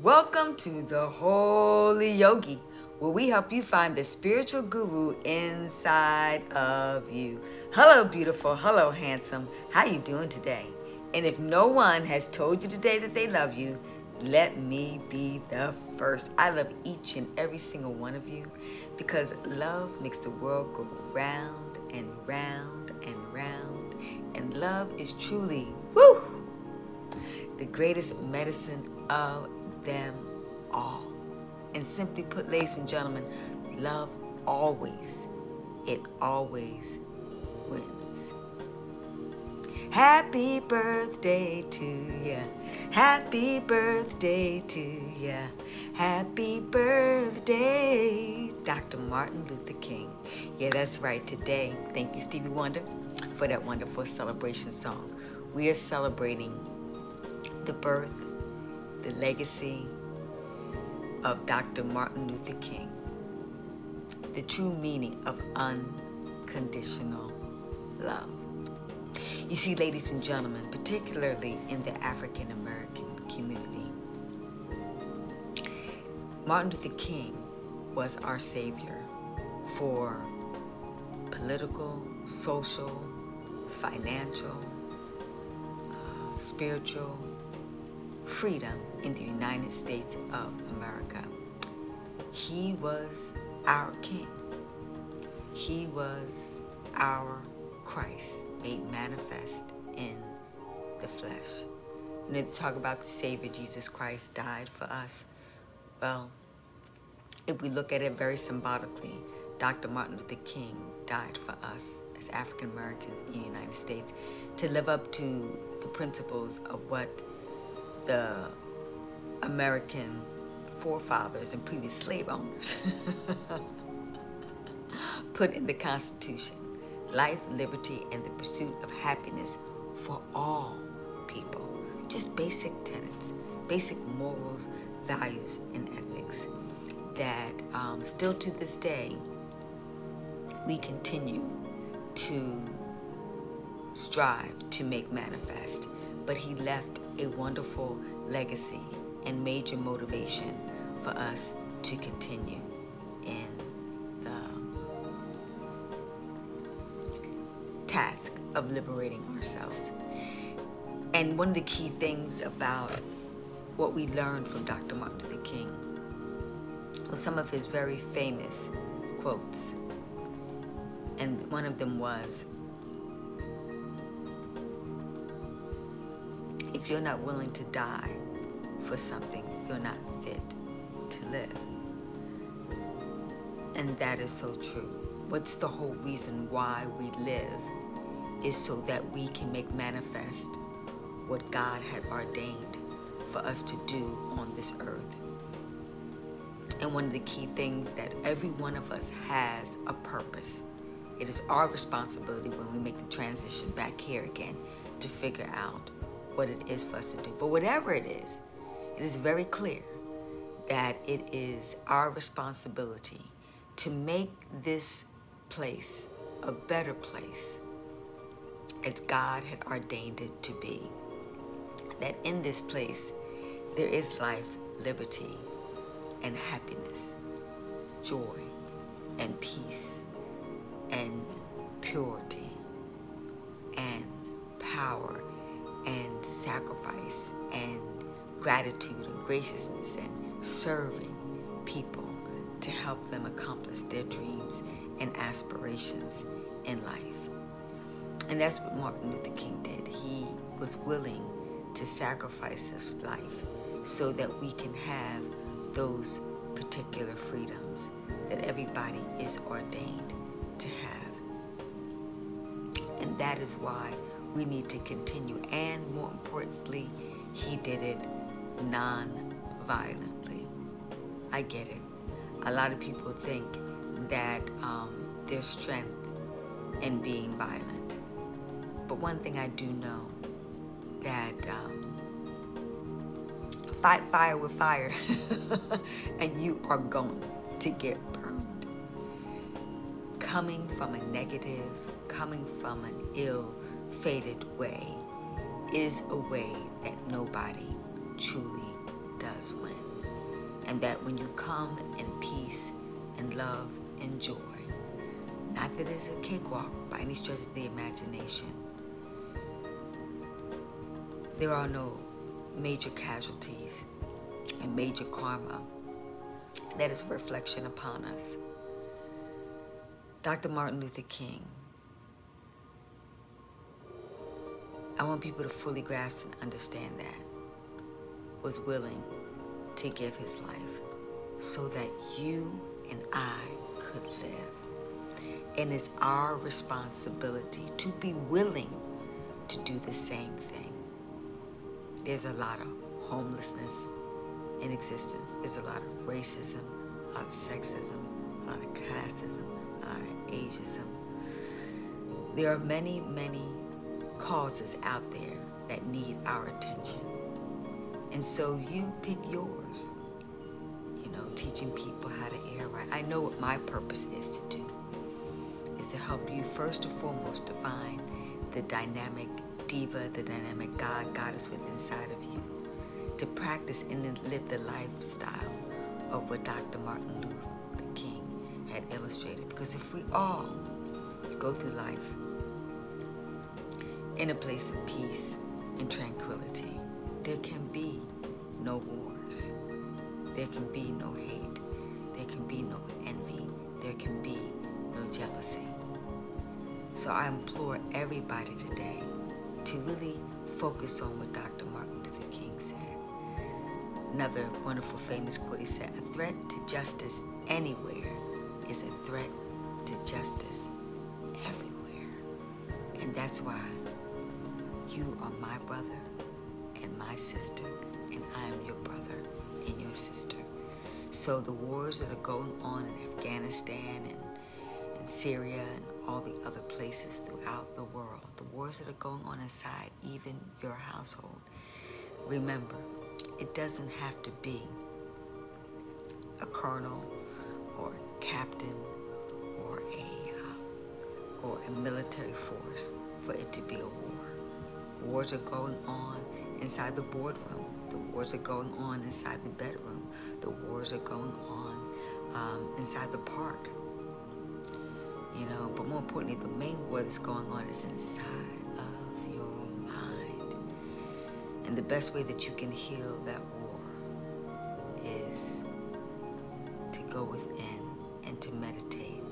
Welcome to the Holy Yogi, where we help you find the spiritual guru inside of you. Hello, beautiful. Hello, handsome. How you doing today? And if no one has told you today that they love you, let me be the first. I love each and every single one of you because love makes the world go round and round and round. And love is truly, the greatest medicine of them all. And simply put, ladies and gentlemen, love always, it always wins. Happy birthday to ya. Happy birthday to ya. Happy birthday, Dr. Martin Luther King. Yeah, that's right. Today, thank you, Stevie Wonder, for that wonderful celebration song. We are celebrating the birth, the legacy of Dr. Martin Luther King, the true meaning of unconditional love. You see, ladies and gentlemen, particularly in the African American community, Martin Luther King was our savior for political, social, financial, spiritual freedom in the United States of America. He was our King. He was our Christ made manifest in the flesh. And to talk about the Savior, Jesus Christ died for us. Well, if we look at it very symbolically, Dr. Martin Luther King died for us as African Americans in the United States to live up to the principles of what the American forefathers and previous slave owners put in the Constitution: life, liberty, and the pursuit of happiness for all people. Just basic tenets, basic morals, values, and ethics that still to this day we continue to strive to make manifest. But he left a wonderful legacy and major motivation for us to continue in the task of liberating ourselves. And one of the key things about what we learned from Dr. Martin Luther King was some of his very famous quotes. And one of them was, if you're not willing to die for something, you're not fit to live. And that is so true. What's the whole reason why we live is so that we can make manifest what God had ordained for us to do on this earth. And one of the key things that every one of us has a purpose. It is our responsibility when we make the transition back here again to figure out what it is for us to do. But whatever it is very clear that it is our responsibility to make this place a better place as God had ordained it to be. That in this place there is life, liberty, and happiness, joy, and peace, and purity, and power, and sacrifice, and gratitude, and graciousness, and serving people to help them accomplish their dreams and aspirations in life. And that's what Martin Luther King did. He was willing to sacrifice his life so that we can have those particular freedoms that everybody is ordained to have. And that is why we need to continue. And more importantly, he did it non-violently. I get it. A lot of people think that there's strength in being violent. But one thing I do know, that fight fire with fire and you are going to get burned. Coming from a negative, coming from an ill-fated way is a way that nobody truly does does win. And that when you come in peace and love and joy, not that it's a cakewalk by any stretch of the imagination, there are no major casualties and major karma that is a reflection upon us. Dr. Martin Luther King, I want people to fully grasp and understand that, was willing to give his life so that you and I could live. And it's our responsibility to be willing to do the same thing. There's a lot of homelessness in existence. There's a lot of racism, a lot of sexism, a lot of classism, a lot of ageism. There are many, many causes out there that need our attention. And so you pick yours. Teaching people how to air right. I know what my purpose is to do, is to help you first and foremost to find the dynamic diva, the dynamic goddess within inside of you, to practice and then live the lifestyle of what Dr. Martin Luther King had illustrated. Because if we all go through life in a place of peace and tranquility, there can be no wars. There can be no hate. There can be no envy. There can be no jealousy. So I implore everybody today to really focus on what Dr. Martin Luther King said. Another wonderful famous quote, he said, "A threat to justice anywhere is a threat to justice everywhere." And that's why you are my brother and my sister, and I am your brother and your sister. So the wars that are going on in Afghanistan and Syria and all the other places throughout the world, the wars that are going on inside even your household, remember, it doesn't have to be a colonel or captain or a military force for it to be a war. Wars are going on inside the boardroom. The wars are going on inside the bedroom. The wars are going on inside the park. But more importantly, the main war that's going on is inside of your mind. And the best way that you can heal that war is to go within and to meditate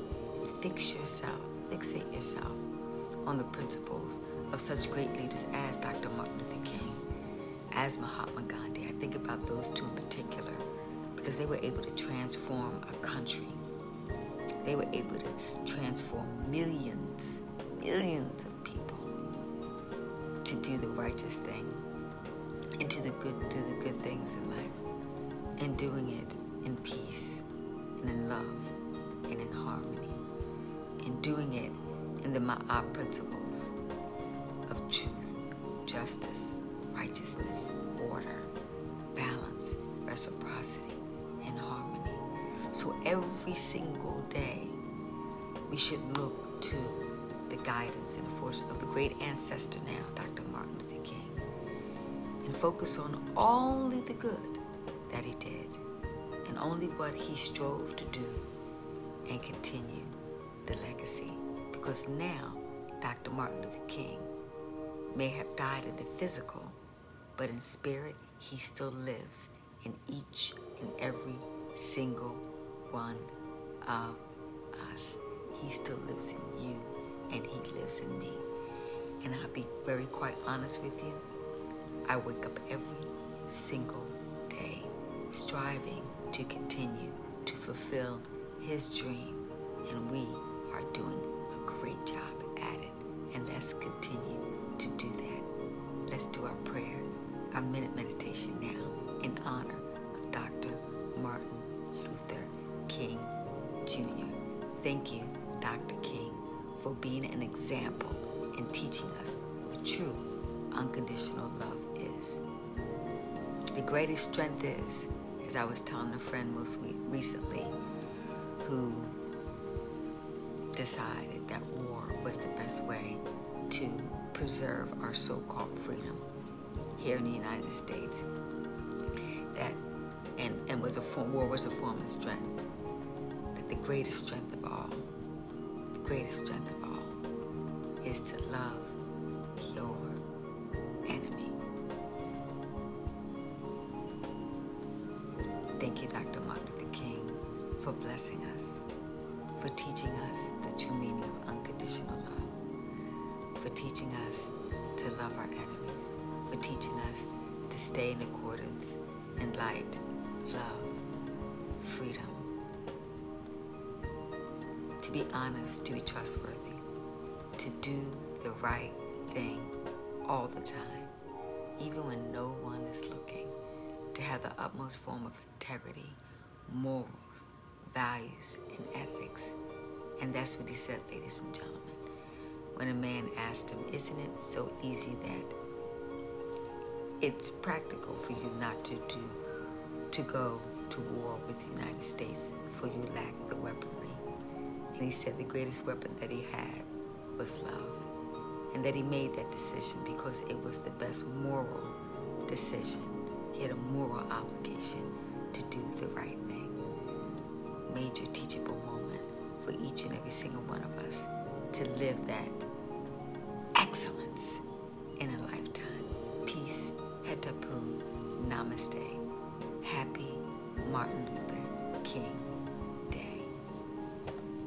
and fixate yourself on the principles of such great leaders as Dr. Martin Luther King, as Mahatma Gandhi. I think about those two in particular because they were able to transform a country. They were able to transform millions of people to do the righteous thing and do the good things in life, and doing it in peace and in love and in harmony, and doing it in the Ma'at principles of truth, justice, righteousness, order, balance, reciprocity, and harmony. So every single day, we should look to the guidance and the force of the great ancestor now, Dr. Martin Luther King, and focus on only the good that he did and only what he strove to do, and continue the legacy. Because now, Dr. Martin Luther King may have died in the physical, but in spirit, he still lives in each and every single one of us. He still lives in you, and he lives in me. And I'll be very quite honest with you. I wake up every single day striving to continue to fulfill his dream, and we are doing a great job at it. And let's continue to do that. Let's do our prayer, our minute meditation now in honor of Dr. Martin Luther King Jr. Thank you, Dr. King, for being an example and teaching us what true unconditional love is. The greatest strength is, as I was telling a friend most recently, who decided that war was the best way to preserve our so-called freedom here in the United States, that war was a form of strength. But the greatest strength of all, is to love your enemy. Thank you, Dr. Martin Luther King, for blessing us, for teaching us the true meaning of unconditional love, for teaching us to love our enemies, for teaching us to stay in accordance in light, love, freedom, to be honest, to be trustworthy, to do the right thing all the time, even when no one is looking, to have the utmost form of integrity, morals, values, and ethics. And that's what he said, ladies and gentlemen. When a man asked him, isn't it so easy that it's practical for you not to go to war with the United States, for you lack the weaponry? And he said the greatest weapon that he had was love. And that he made that decision because it was the best moral decision. He had a moral obligation to do the right thing. Major teachable moment for each and every single one of us to live that excellence in a lifetime. Peace, hetapun, namaste. Happy Martin Luther King